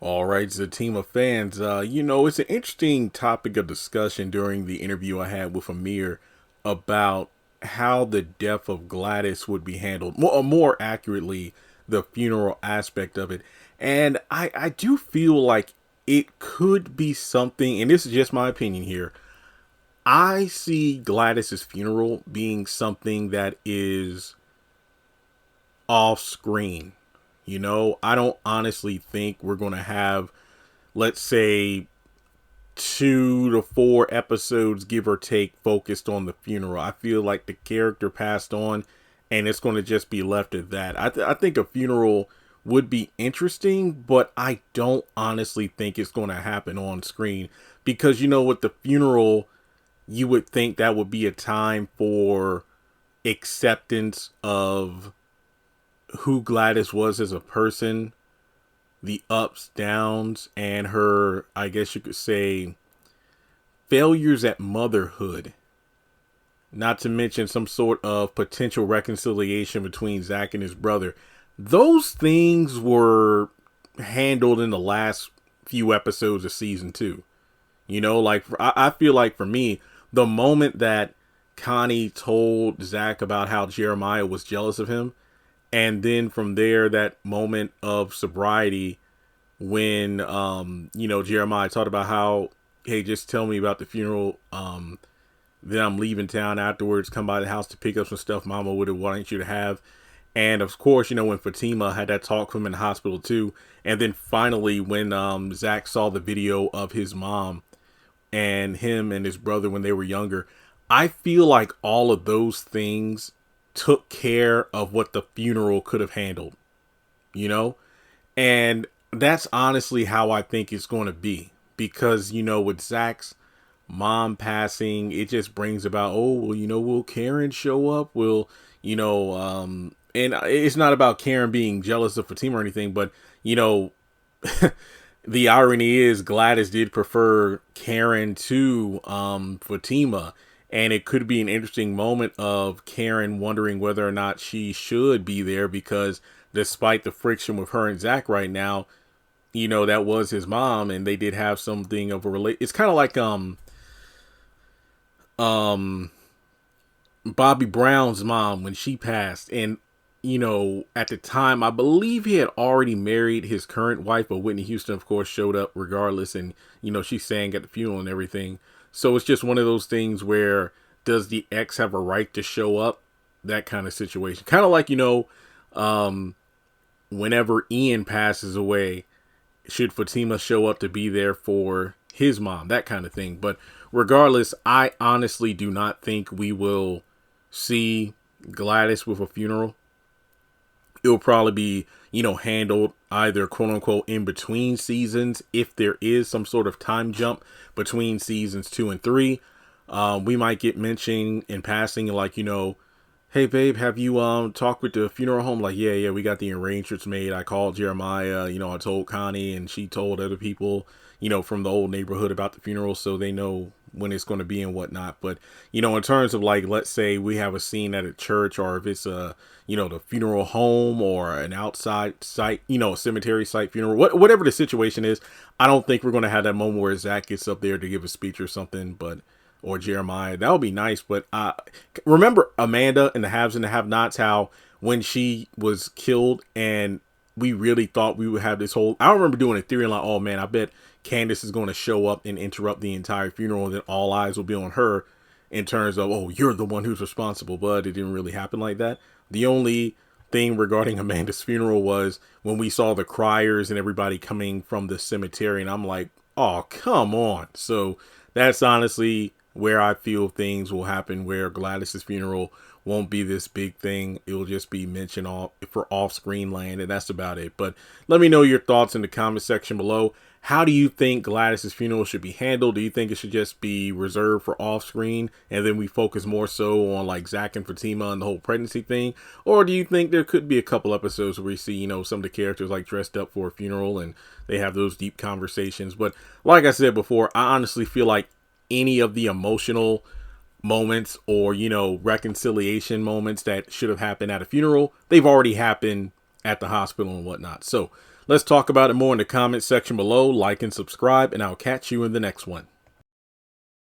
All right, Zatima fans, it's an interesting topic of discussion during the interview I had with Amir about how the death of Gladys would be handled, more accurately, the funeral aspect of it. And I do feel like it could be something, and this is just my opinion here. I see Gladys's funeral being something that is off screen. I don't honestly think we're going to have, let's say, 2 to 4 episodes, give or take, focused on the funeral. I feel like the character passed on and it's going to just be left at that. I think a funeral would be interesting, but I don't honestly think it's going to happen on screen because, with the funeral, you would think that would be a time for acceptance of who Gladys was as a person, the ups, downs, and her, I guess you could say, failures at motherhood. Not to mention some sort of potential reconciliation between Zach and his brother. Those things were handled in the last few episodes of season 2. I feel like for me, the moment that Connie told Zach about how Jeremiah was jealous of him, and then from there, that moment of sobriety when, Jeremiah talked about how, hey, just tell me about the funeral. Then I'm leaving town afterwards, come by the house to pick up some stuff Mama would have wanted you to have. And of course, when Fatima had that talk from him in the hospital too. And then finally, when Zach saw the video of his mom and him and his brother when they were younger, I feel like all of those things took care of what the funeral could have handled, and that's honestly how I think it's going to be because, with Zach's mom passing, it just brings about, oh, well, will Karen show up? And it's not about Karen being jealous of Fatima or anything, but, the irony is Gladys did prefer Karen to Fatima. And it could be an interesting moment of Karen wondering whether or not she should be there because despite the friction with her and Zach right now, that was his mom and they did have something of a It's kind of like Bobby Brown's mom when she passed. And, at the time, I believe he had already married his current wife, but Whitney Houston, of course, showed up regardless. And, she sang at the funeral and everything. So it's just one of those things where does the ex have a right to show up? That kind of situation. Kind of like, whenever Ian passes away, should Fatima show up to be there for his mom? That kind of thing. But regardless, I honestly do not think we will see Gladys with a funeral. It'll probably be, handled either quote unquote in between seasons. If there is some sort of time jump between seasons 2 and 3, we might get mentioned in passing, like, hey babe, have you talked with the funeral home? Like, yeah, we got the arrangements made. I called Jeremiah, I told Connie and she told other people, from the old neighborhood about the funeral so they know when it's going to be and whatnot. But, in terms of like, let's say we have a scene at a church or if it's a, the funeral home or an outside site, a cemetery site funeral, whatever the situation is, I don't think we're going to have that moment where Zach gets up there to give a speech or something, or Jeremiah. That would be nice. But remember Amanda and the haves and the have-nots, how when she was killed and we really thought we would have this whole, I remember doing a theory like, oh man, I bet Candace is going to show up and interrupt the entire funeral and then all eyes will be on her in terms of, oh, you're the one who's responsible. But it didn't really happen like that. The only thing regarding Amanda's funeral was when we saw the criers and everybody coming from the cemetery. And I'm like, oh, come on. So that's honestly where I feel things will happen, where Gladys's funeral won't be this big thing. It'll just be mentioned for off-screen land, and that's about it. But let me know your thoughts in the comment section below. How do you think Gladys's funeral should be handled? Do you think it should just be reserved for off-screen, and then we focus more so on like Zach and Fatima and the whole pregnancy thing? Or do you think there could be a couple episodes where we see, some of the characters like dressed up for a funeral and they have those deep conversations? But like I said before, I honestly feel like any of the emotional moments or, reconciliation moments that should have happened at a funeral, they've already happened at the hospital and whatnot. So Let's talk about it more in the comment section below. Like and subscribe, and I'll catch you in the next one.